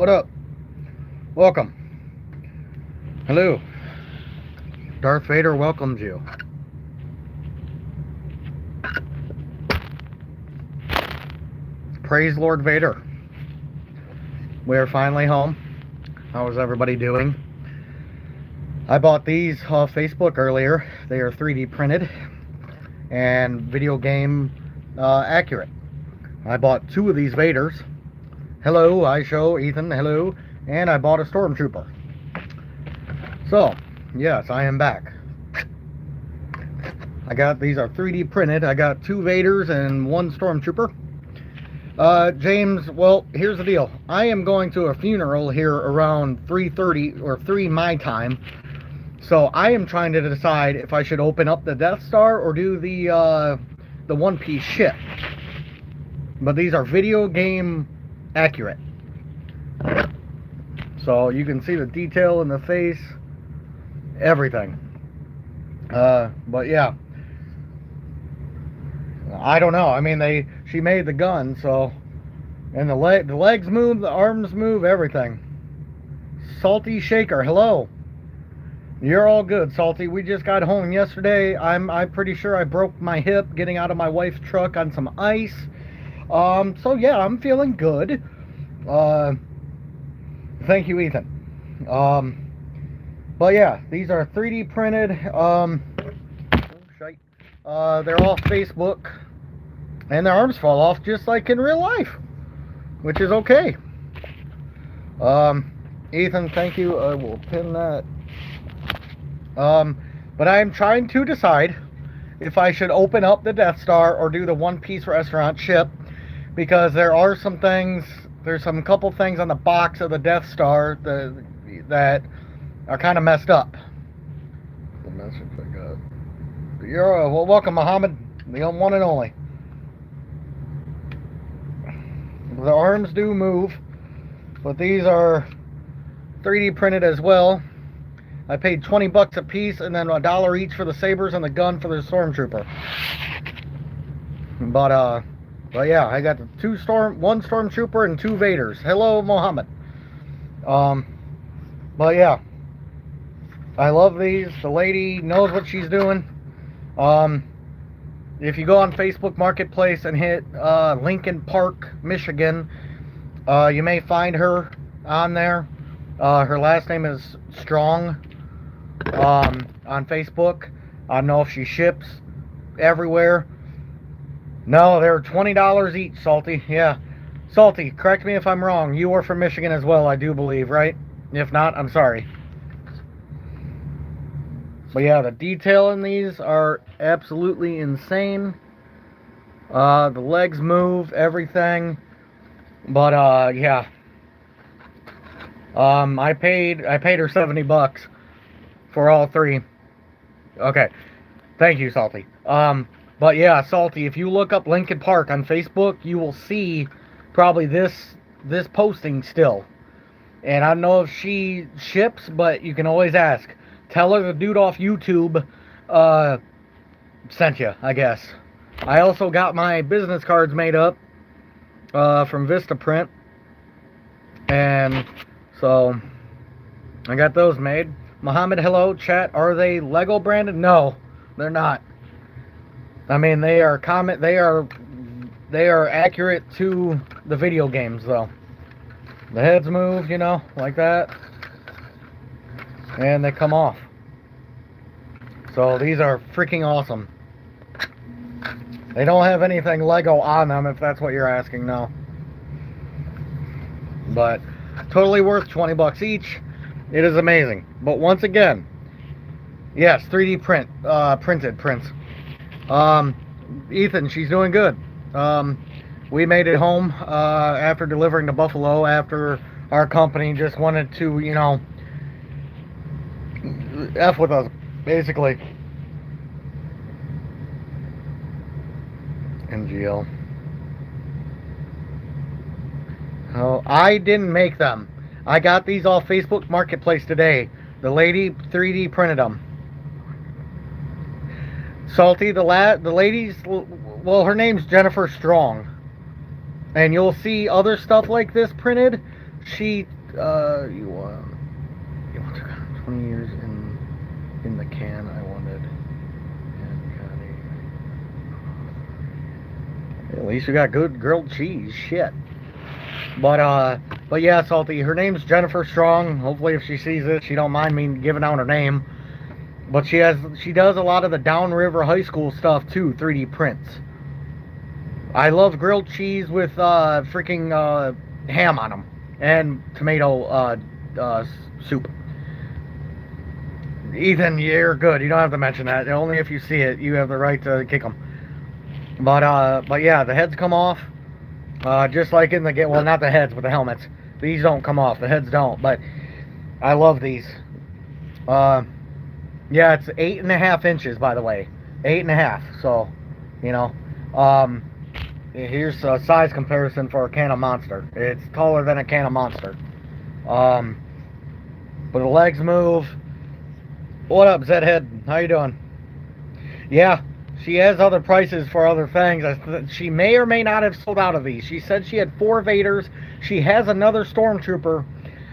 What up? Welcome. Hello. Darth Vader welcomes you. Praise Lord Vader. We are finally home. How is everybody doing? I bought these off Facebook earlier. They are 3D printed and video game accurate. I bought two of these Vaders. Hello, I show Ethan. Hello. And I bought a Stormtrooper. So, yes, I am back. These are 3D printed. I got two Vaders and one Stormtrooper. James, well, here's the deal. I am going to a funeral here around 3:30 or 3 my time. So I am trying to decide if I should open up the Death Star or do the one-piece ship. But these are video game accurate. So you can see the detail in the face, everything. But yeah. I don't know. I mean, she made the gun, so, and the legs move, the arms move, everything. Salty Shaker, hello. You're all good, Salty. We just got home yesterday. I'm pretty sure I broke my hip getting out of my wife's truck on some ice. So yeah, I'm feeling good. Thank you, Ethan. But yeah, these are 3D printed. They're off Facebook, and their arms fall off just like in real life, which is okay. Ethan, thank you. I will pin that. But I am trying to decide if I should open up the Death Star or do the one-piece restaurant ship, because there are some things. There's some couple things on the box of the Death Star that are kind of messed up. The message I got. You're well, welcome, Muhammad, the one and only. The arms do move, but these are 3D printed as well. I paid $20 a piece, and then $1 each for the sabers and the gun for the Stormtrooper. But yeah, I got one Stormtrooper and two Vaders. Hello, Mohammed. But yeah, I love these. The lady knows what she's doing. If you go on Facebook Marketplace and hit Lincoln Park, Michigan, you may find her on there. Her last name is Strong on Facebook. I don't know if she ships everywhere. No, they're $20 each, Salty. Yeah. Salty, correct me if I'm wrong. You are from Michigan as well, I do believe, right? If not, I'm sorry. But yeah, the detail in these are absolutely insane. The legs move, everything. But yeah. I paid her $70 for all three. Okay. Thank you, Salty. But yeah, Salty, if you look up Lincoln Park on Facebook, you will see probably this posting still. And I don't know if she ships, but you can always ask. Tell her the dude off YouTube sent you, I guess. I also got my business cards made up from Vistaprint. And so I got those made. Muhammad, hello, chat. Are they Lego branded? No, they're not. I mean, they are accurate to the video games, though. The heads move, you know, like that. And they come off. So these are freaking awesome. They don't have anything Lego on them, if that's what you're asking, no. But totally worth $20 each. It is amazing. But once again, yes, 3D printed prints. Ethan, she's doing good. We made it home after delivering to Buffalo, after our company just wanted to, you know, F with us, basically. MGL. Oh, I didn't make them. I got these off Facebook Marketplace today. The lady 3D printed them. Salty, the lady's, well, her name's Jennifer Strong. And you'll see other stuff like this printed, She, you want 20 years in the can. I wanted. At least you got good grilled cheese. Shit. But yeah, Salty. Her name's Jennifer Strong. Hopefully, if she sees this, she don't mind me giving out her name. But she does a lot of the Downriver High School stuff too, 3D prints. I love grilled cheese with freaking ham on them and tomato soup. Ethan, you're good. You don't have to mention that. Only if you see it, you have the right to kick them. But yeah, the heads come off. Just like in the game. Well, not the heads, but the helmets. These don't come off. The heads don't. But I love these. Yeah, it's 8.5 inches, by the way. 8.5. So, you know. Here's a size comparison for a can of Monster. It's taller than a can of Monster. But the legs move. What up, Zedhead? How you doing? Yeah, she has other prices for other things. She may or may not have sold out of these. She said she had 4 Vaders. She has another Stormtrooper.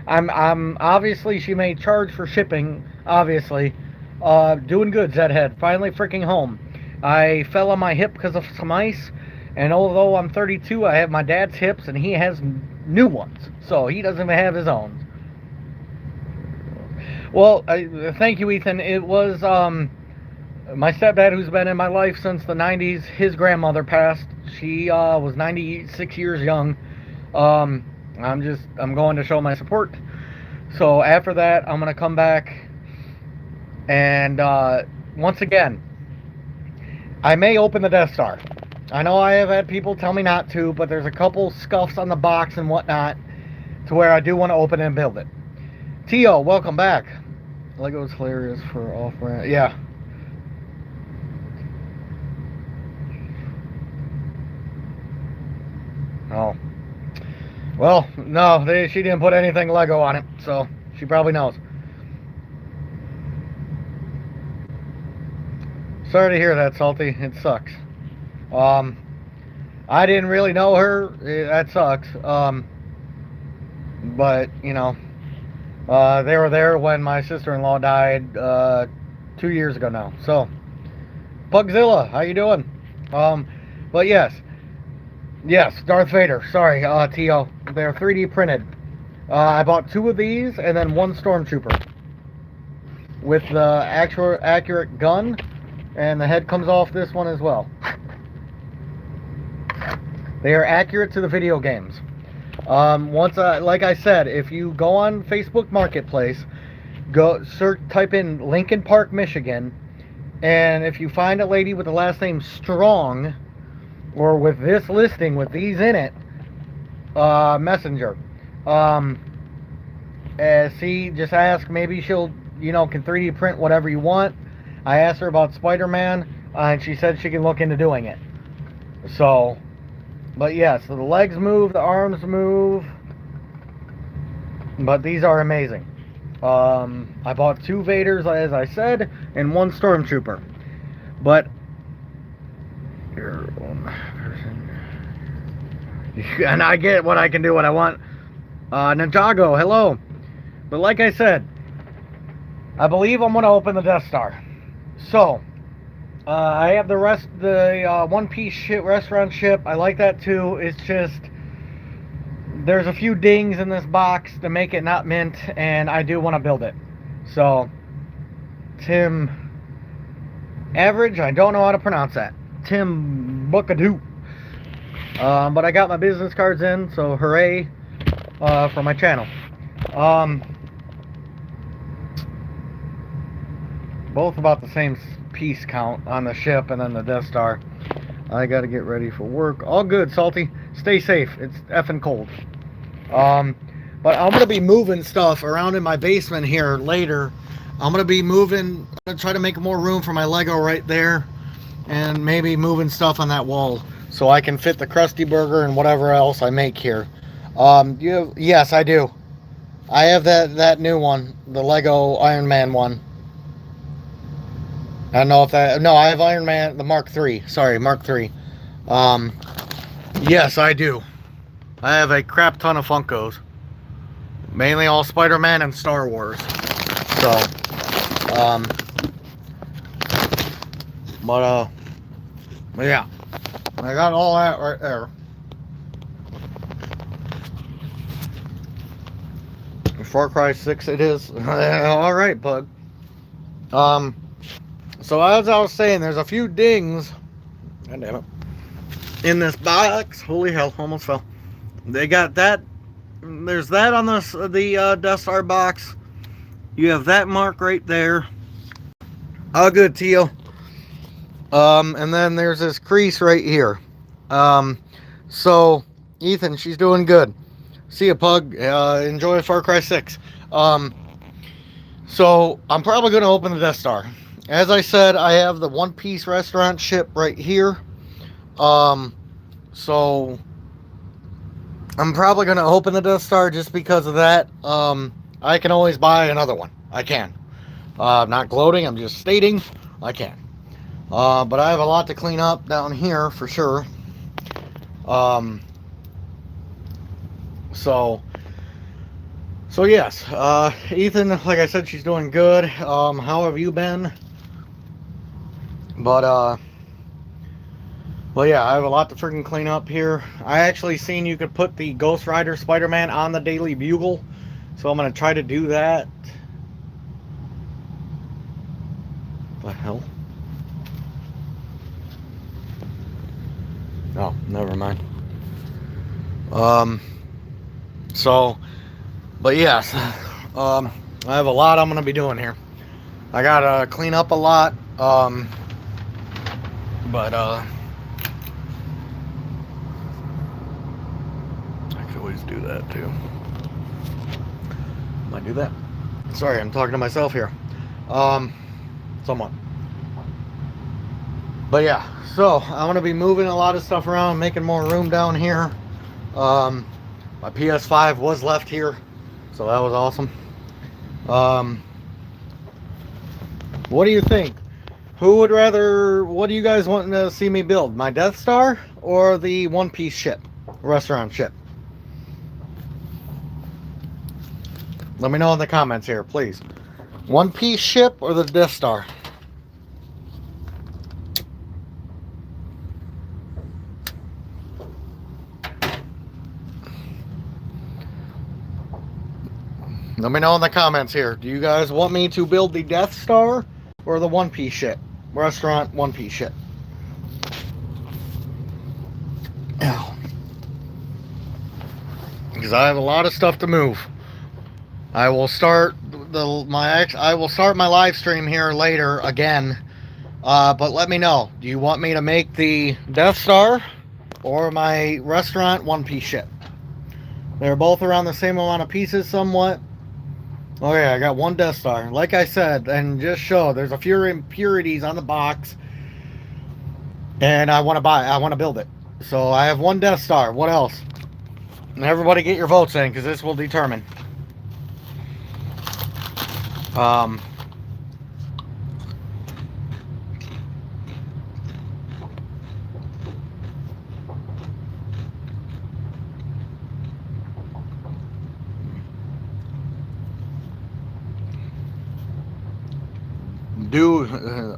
I'm obviously she may charge for shipping. Obviously, doing good, Zedhead. Finally freaking home. I fell on my hip because of some ice. And although I'm 32, I have my dad's hips, and he has new ones. So he doesn't have his own. Well, thank you, Ethan. It was my stepdad, who's been in my life since the 90s. His grandmother passed. She was 96 years young. I'm going to show my support. So after that, I'm going to come back. And once again, I may open the Death Star. I know I have had people tell me not to, but there's a couple scuffs on the box and whatnot to where I do want to open it and build it. Tio, welcome back. Lego's hilarious for off-brand. Yeah. Oh. Well, no, she didn't put anything Lego on it, so she probably knows. Sorry to hear that, Salty. It sucks. I didn't really know her. That sucks. But, you know, they were there when my sister-in-law died 2 years ago now. So, Pugzilla, how you doing? But yes, Darth Vader. Sorry, T.O. They're 3D printed. I bought 2 of these and then 1 Stormtrooper with the actual accurate gun, and the head comes off this one as well. They are accurate to the video games. Like I said, if you go on Facebook Marketplace, type in Lincoln Park, Michigan, and if you find a lady with the last name Strong, or with this listing with these in it, messenger. Just ask. Maybe she'll, can 3D print whatever you want. I asked her about Spider-Man, and she said she can look into doing it. So. But yeah, so the legs move, the arms move. But these are amazing. I bought 2 Vaders, as I said, and 1 Stormtrooper. But and I get what I can do, what I want. Ninjago, hello. But like I said, I believe I'm going to open the Death Star. So, I have the one-piece restaurant ship. I like that too. It's just, there's a few dings in this box to make it not mint, and I do want to build it. So, Tim Average, I don't know how to pronounce that. Tim Buckadoo. But I got my business cards in, so hooray for my channel. Both about the same piece count on the ship and then the Death Star. I gotta get ready for work. All good, Salty. Stay safe. It's effing cold. But I'm gonna be moving stuff around in my basement here later. I'm gonna try to make more room for my Lego right there, and maybe moving stuff on that wall so I can fit the Krusty Burger and whatever else I make here. Yes, I do. I have that new one, the Lego Iron Man one. I don't know if I have Iron Man, the Mark III. Sorry, Mark III. Yes, I do. I have a crap ton of Funkos. Mainly all Spider-Man and Star Wars. So, but yeah, I got all that right there. Far Cry 6 it is. All right, bud. So as I was saying, there's a few dings. God damn it. In this box. Holy hell, almost fell. They got that. There's that on the Death Star box. You have that mark right there. All good, Teal. And then there's this crease right here. So Ethan, she's doing good. See ya, Pug. Enjoy Far Cry 6. So I'm probably going to open the Death Star. As I said, I have the One Piece restaurant ship right here. So I'm probably going to open the Death Star just because of that. I can always buy another one. I can. I'm not gloating. I'm just stating I can. But I have a lot to clean up down here for sure. So yes, Ethan, like I said, she's doing good. How have you been? But yeah, I have a lot to freaking clean up here. I actually seen you could put the Ghost Rider Spider-Man on the Daily Bugle, so I'm gonna try to do that. What the hell? Oh, never mind. But yes, I have a lot I'm gonna be doing here. I gotta clean up a lot. But I could always do that too. Might do that. Sorry, I'm talking to myself here. Somewhat. But yeah, so I'm gonna be moving a lot of stuff around, making more room down here. My PS5 was left here, so that was awesome. What do you think? Who would rather, what do you guys want to see me build? My Death Star or the One Piece ship? Restaurant ship? Let me know in the comments here, please. One Piece ship or the Death Star? Let me know in the comments here. Do you guys want me to build the Death Star or the One Piece ship? Restaurant One Piece ship. Ow. Because I have a lot of stuff to move. I will start my live stream here later again. But let me know. Do you want me to make the Death Star or my restaurant One Piece ship? They're both around the same amount of pieces somewhat. Okay, I got one Death Star. Like I said, and just show, there's a few impurities on the box. And I want to build it. So I have one Death Star. What else? And everybody get your votes in, because this will determine.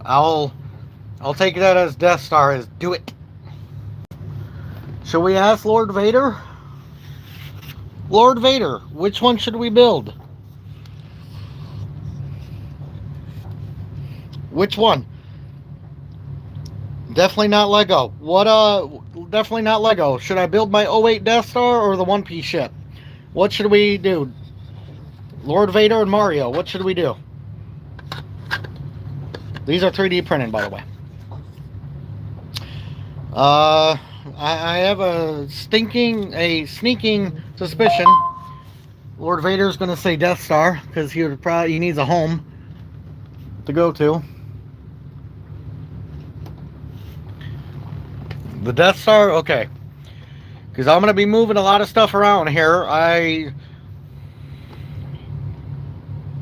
I'll take that as Death Star is do it. Shall we ask Lord Vader? Lord Vader, which one should we build? Which one? Definitely not Lego. What definitely not Lego. Should I build my 08 Death Star or the One Piece ship? What should we do? Lord Vader and Mario, what should we do? These are 3D printed, by the way. I have a sneaking suspicion Lord Vader's gonna say Death Star because he needs a home to go to. The Death Star, okay. Because I'm gonna be moving a lot of stuff around here.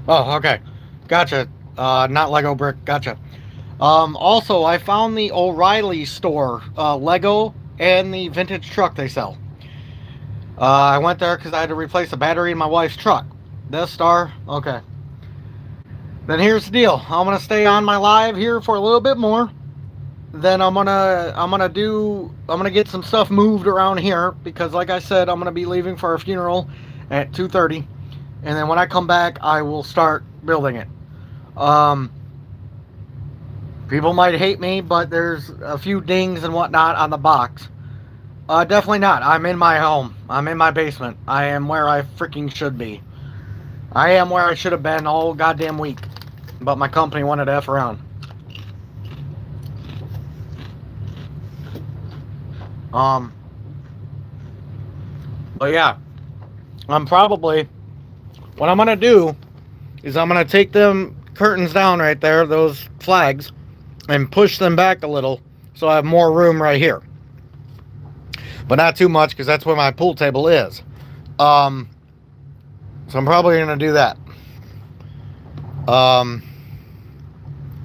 Oh, okay. Gotcha. Not Lego brick. Gotcha. Also, I found the O'Reilly store Lego and the vintage truck they sell. I went there because I had to replace a battery in my wife's truck. Death Star, okay. Then here's the deal. I'm gonna stay on my live here for a little bit more. Then I'm gonna get some stuff moved around here because, like I said, I'm gonna be leaving for a funeral at 2:30, and then when I come back, I will start building it. People might hate me, but there's a few dings and whatnot on the box. Definitely not. I'm in my home. I'm in my basement. I am where I freaking should be. I am where I should have been all goddamn week. But my company wanted to F around. But yeah. What I'm gonna do is I'm gonna take them curtains down right there, those flags, and push them back a little so I have more room right here. But not too much because that's where my pool table is. So I'm probably going to do that.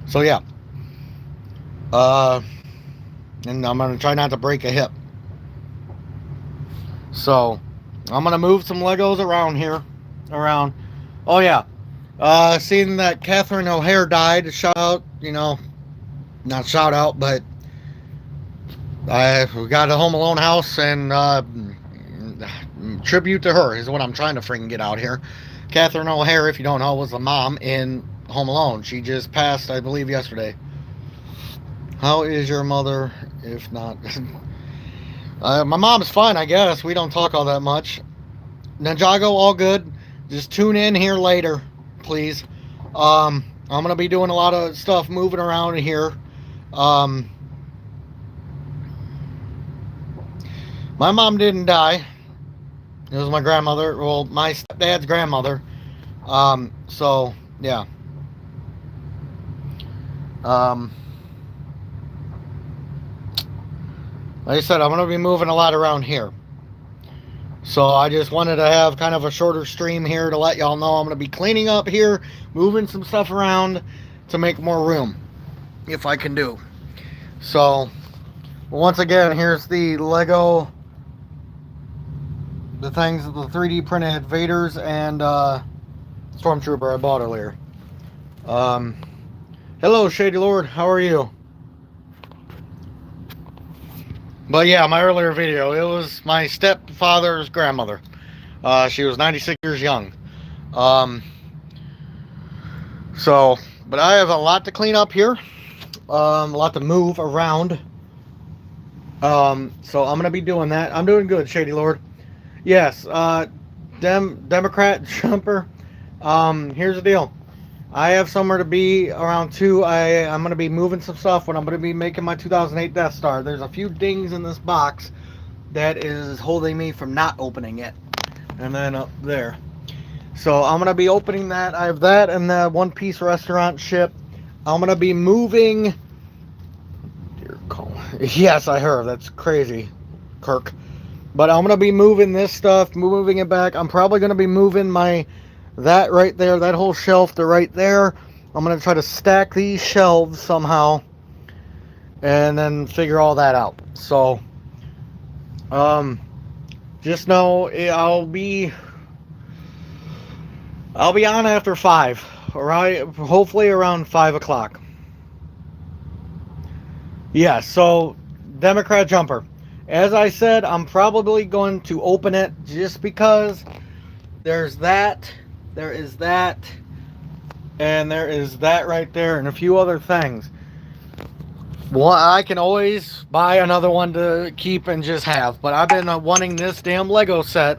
So yeah. And I'm going to try not to break a hip. So I'm going to move some Legos around here. Oh yeah. Seeing that Catherine O'Hare died, shout out, not shout out, but we got a Home Alone house, and tribute to her is what I'm trying to freaking get out here. Catherine O'Hare, if you don't know, was the mom in Home Alone. She just passed, I believe, yesterday. How is your mother, if not? My mom's fine, I guess. We don't talk all that much. Ninjago, all good. Just tune in here later, please. I'm going to be doing a lot of stuff moving around here. My mom didn't die. It was my grandmother. Well, my stepdad's grandmother. So, yeah. Like I said, I'm going to be moving a lot around here. So I just wanted to have kind of a shorter stream here to let y'all know I'm going to be cleaning up here, moving some stuff around to make more room, if I can do. So, once again, here's the Lego, the things, the 3D printed Vaders and Stormtrooper I bought earlier. Hello, Shady Lord, how are you? But yeah, my earlier video, it was my stepfather's grandmother. She was 96 years young. So, but I have a lot to clean up here. A lot to move around. So I'm going to be doing that. I'm doing good, Shady Lord. Yes, Democrat Jumper. Here's the deal. I have somewhere to be around 2. I'm going to be moving some stuff when I'm going to be making my 2008 Death Star. There's a few dings in this box that is holding me from not opening it. And then up there. So I'm going to be opening that. I have that and the One Piece restaurant ship. I'm going to be moving... Dear call. Yes, I heard. That's crazy, Kirk. But I'm going to be moving this stuff, moving it back. I'm probably going to be moving that right there, that whole shelf to right there. I'm going to try to stack these shelves somehow and then figure all that out. So, just know I'll be on after 5, alright? Hopefully around 5 o'clock. Yeah, so, Democrat Jumper. As I said, I'm probably going to open it just because there's that, there is that, and there is that right there, and a few other things. Well, I can always buy another one to keep and just have, but I've been wanting this damn Lego set.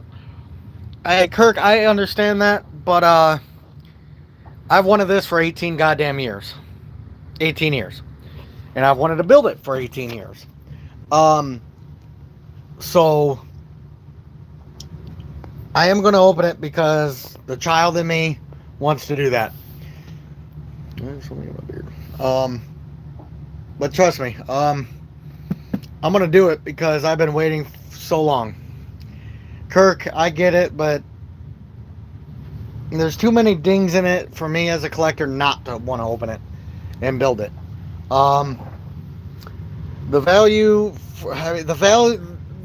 Hey, Kirk, I understand that, but I've wanted this for 18 goddamn years. 18 years. And I've wanted to build it for 18 years. So, I am going to open it because the child in me wants to do that. But trust me, I'm going to do it because I've been waiting so long. Kirk, I get it, but there's too many dings in it for me as a collector not to want to open it and build it. The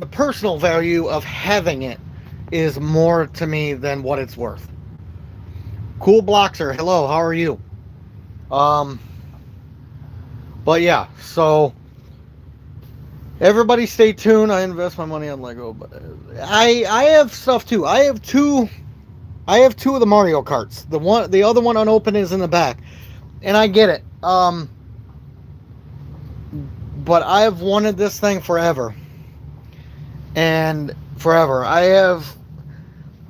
personal value of having it is more to me than what it's worth. Cool Bloxer, hello, how are you? But yeah, so everybody stay tuned. I invest my money on Lego, but I have stuff too. I have two of the Mario Karts. The other one unopened is in the back, and I get it. But I have wanted this thing forever, and forever. I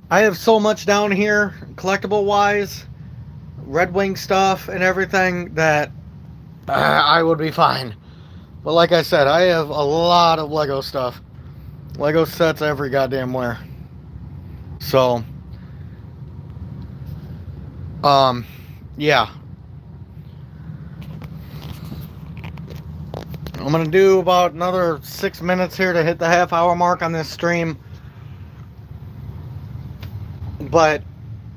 have so much down here, collectible wise, Red Wing stuff and everything, that I would be fine. But like I said, I have a lot of Lego stuff. Lego sets every goddamn where. So, yeah. I'm going to do about another 6 minutes here to hit the half-hour mark on this stream. But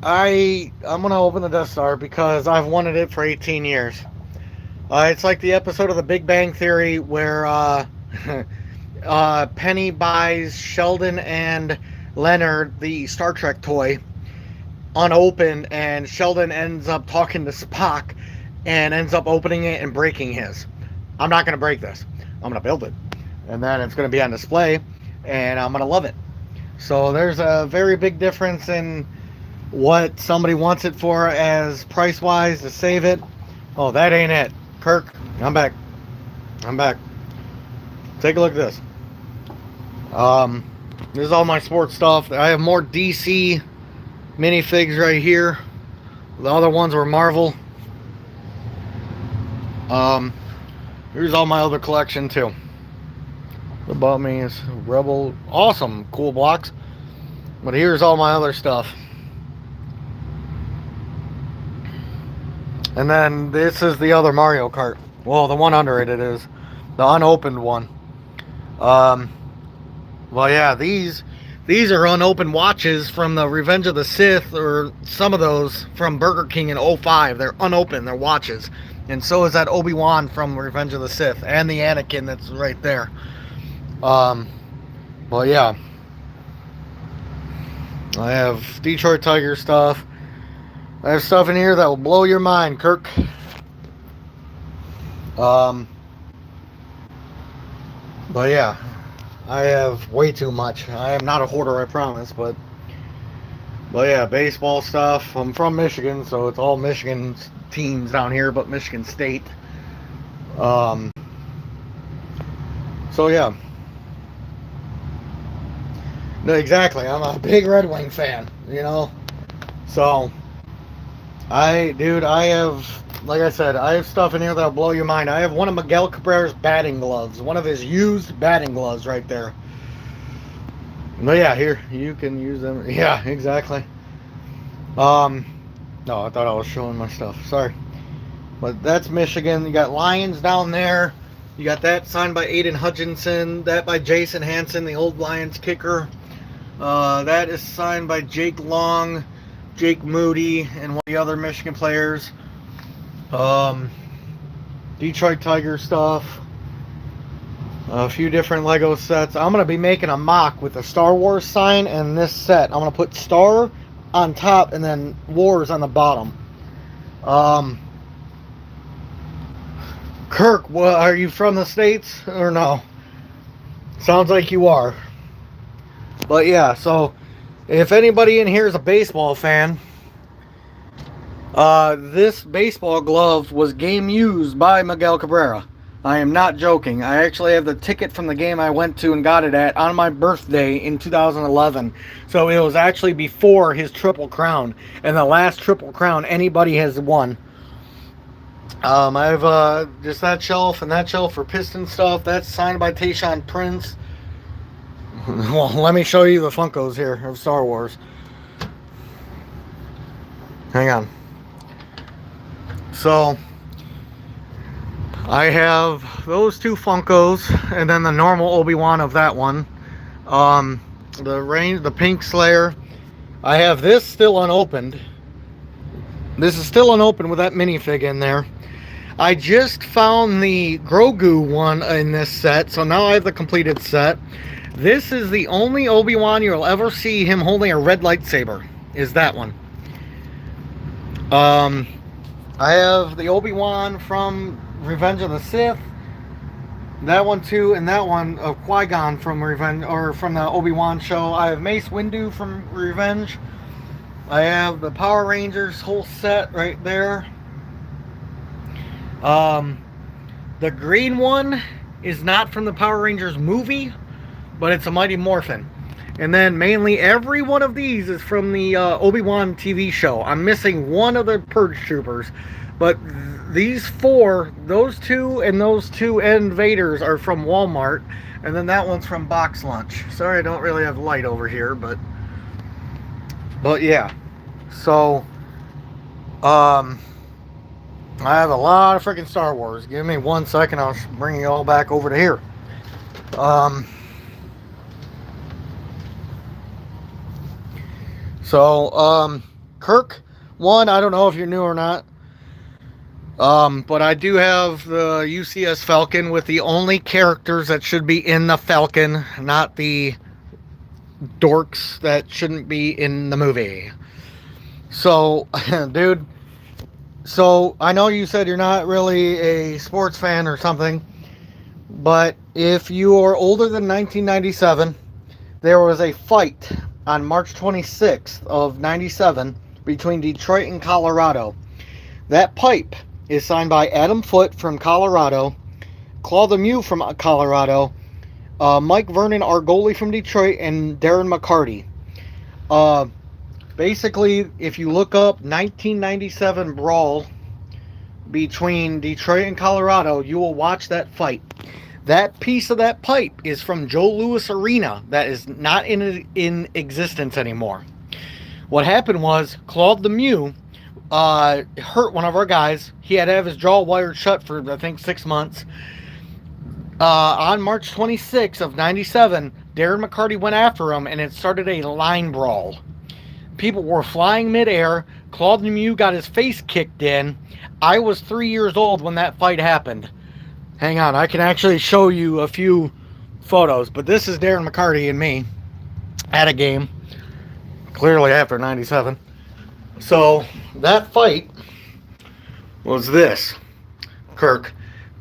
I'm going to open the Death Star because I've wanted it for 18 years. It's like the episode of The Big Bang Theory where Penny buys Sheldon and Leonard the Star Trek toy unopened, and Sheldon ends up talking to Spock and ends up opening it and breaking his. I'm not going to break this. I'm going to build it. And then it's going to be on display, and I'm going to love it. So there's a very big difference in what somebody wants it for as price-wise to save it. Oh, that ain't it. Kirk, I'm back. I'm back. Take a look at this. This is all my sports stuff. I have more DC minifigs right here. The other ones were Marvel. Here's all my other collection too. Above me is Rebel. Awesome, cool blocks. But here's all my other stuff. And then this is the other Mario Kart. Well, the one under it is. The unopened one. Well, yeah, these are unopened watches from the Revenge of the Sith, or some of those from Burger King in 05. They're unopened, they're watches. And so is that Obi-Wan from Revenge of the Sith, and the Anakin that's right there. Well, yeah. I have Detroit Tiger stuff. I have stuff in here that will blow your mind, Kirk. But yeah, I have way too much. I am not a hoarder, I promise, but yeah, baseball stuff. I'm from Michigan, so it's all Michigan teams down here, but Michigan State. So yeah. No, exactly. I'm a big Red Wing fan, you know. So I have, like I said, I have stuff in here that'll blow your mind. I have one of Miguel Cabrera's batting gloves, one of his used batting gloves right there. But yeah, here, you can use them. Yeah, exactly. No, I thought I was showing my stuff. Sorry. But that's Michigan. You got Lions down there. You got that signed by Aiden Hutchinson. That by Jason Hanson, the old Lions kicker. That is signed by Jake Long, Jake Moody, and one of the other Michigan players. Detroit Tiger stuff. A few different Lego sets. I'm going to be making a mock with a Star Wars sign and this set. I'm going to put Star on top and then Wars on the bottom. Kirk, well, are you from the States or no? Sounds like you are. But yeah, so if anybody in here is a baseball fan, this baseball glove was game used by Miguel Cabrera. I am not joking. I actually have the ticket from the game I went to and got it at on my birthday in 2011. So it was actually before his Triple Crown. And the last Triple Crown anybody has won. I have just that shelf and that shelf for Piston stuff. That's signed by Tayshaun Prince. Well, let me show you the Funkos here of Star Wars. Hang on. So I have those two Funkos, and then the normal Obi-Wan of that one. The Pink Slayer. I have this still unopened. This is still unopened with that minifig in there. I just found the Grogu one in this set, so now I have the completed set. This is the only Obi-Wan you'll ever see him holding a red lightsaber, is that one. I have the Obi-Wan from Revenge of the Sith, that one too, and that one of Qui-Gon from Revenge, or from the Obi-Wan show. I have Mace Windu from Revenge. I have the Power Rangers whole set right there. The green one is not from the Power Rangers movie, but it's a Mighty Morphin. And then mainly every one of these is from the Obi-Wan TV show. I'm missing one of the Purge Troopers, but these four, those two and those two Invaders are from Walmart, and then that one's from Box Lunch. Sorry I don't really have light over here, but yeah. So I have a lot of freaking Star Wars. Give me 1 second, I'll bring you all back over to here. Kirk, one, I don't know if you're new or not, but I do have the UCS Falcon with the only characters that should be in the Falcon, not the dorks that shouldn't be in the movie. So, dude, so I know you said you're not really a sports fan or something, but if you are older than 1997, there was a fight on March 26th of 97 between Detroit and Colorado. That pipe is signed by Adam Foote from Colorado, Claude Lemieux from Colorado, Mike Vernon, our goalie from Detroit, and Darren McCarty. Basically, if you look up 1997 brawl between Detroit and Colorado, you will watch that fight. That piece of that pipe is from Joe Louis Arena that is not in existence anymore. What happened was Claude Lemieux hurt one of our guys. He had to have his jaw wired shut for, I think, 6 months. On March 26th of 97, Darren McCarty went after him, and it started a line brawl. People were flying midair. Claude Lemieux got his face kicked in. I was 3 years old when that fight happened. Hang on, I can actually show you a few photos, but this is Darren McCarty and me at a game, clearly after 97. So that fight was this. Kirk,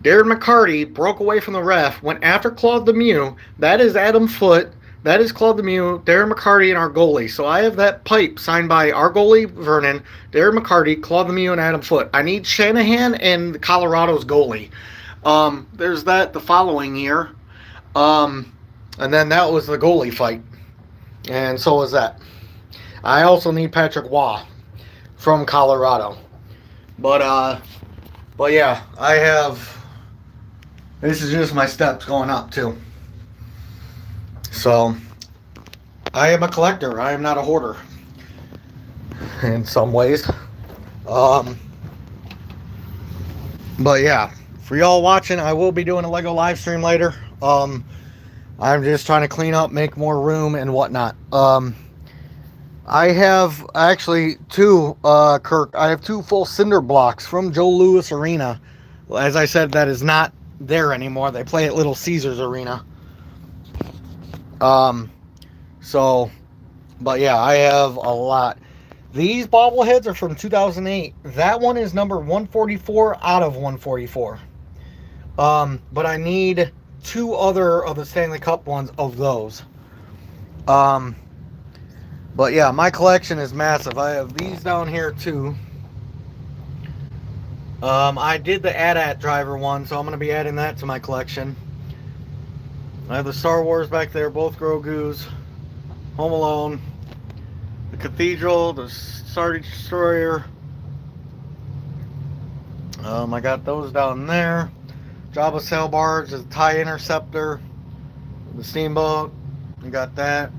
Darren McCarty broke away from the ref, went after Claude Lemieux. That is Adam Foote. That is Claude Lemieux, Darren McCarty, and our goalie. So I have that pipe signed by our goalie, Vernon, Darren McCarty, Claude Lemieux, and Adam Foote. I need Shanahan and Colorado's goalie. There's that the following year. And then that was the goalie fight. And so was that. I also need Patrick Waugh from Colorado. But yeah, I have... This is just my steps going up, too. So, I am a collector. I am not a hoarder. In some ways. But yeah. For y'all watching, I will be doing a Lego live stream later. I'm just trying to clean up, make more room, and whatnot. I have actually two, Kirk, I have two full cinder blocks from Joe Louis Arena. As I said, that is not there anymore. They play at Little Caesars Arena. But yeah, I have a lot. These bobbleheads are from 2008. That one is number 144 out of 144. But I need two other of the Stanley Cup ones of those. But yeah, my collection is massive. I have these down here too. I did the AT-AT driver one, so I'm going to be adding that to my collection. I have the Star Wars back there, both Grogu's, Home Alone, the Cathedral, the Star Destroyer. I got those down there. Jabba Sail Barge, the TIE Interceptor, the Steamboat. I got that.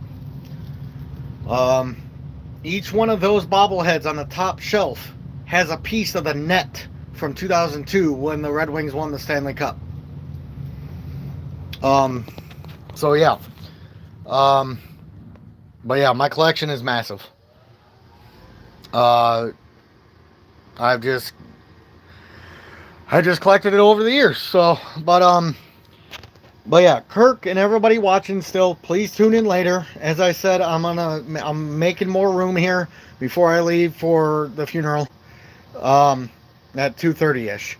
Each one of those bobbleheads on the top shelf has a piece of the net from 2002 when the Red Wings won the Stanley Cup. So yeah. But yeah, my collection is massive. I just collected it over the years. So, but But yeah, Kirk and everybody watching still, please tune in later. As I said, I'm making more room here before I leave for the funeral. Um, at 2:30 ish.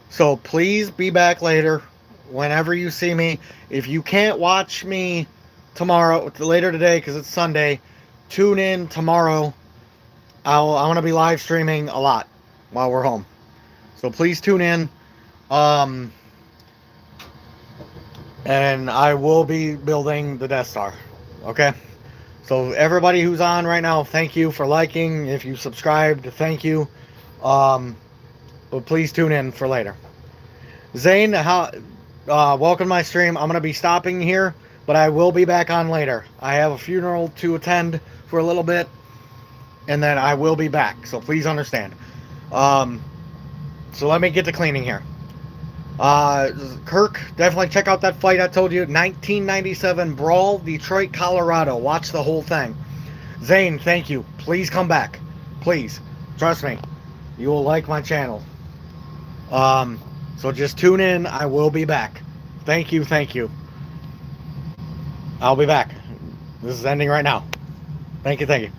So please be back later whenever you see me. If you can't watch me tomorrow, later today, because it's Sunday, tune in tomorrow. I'm going to be live streaming a lot while we're home. So please tune in. Um, and I will be building the Death Star. Okay? So everybody who's on right now, thank you for liking. If you subscribed, thank you. But please tune in for later. Zane, welcome to my stream. I'm going to be stopping here, but I will be back on later. I have a funeral to attend for a little bit, and then I will be back. So please understand. So let me get to cleaning here. Kirk, definitely check out that fight I told you. 1997 Brawl, Detroit, Colorado. Watch the whole thing. Zane, thank you. Please come back. Please. Trust me. You will like my channel. So just tune in. I will be back. Thank you. Thank you. I'll be back. This is ending right now. Thank you. Thank you.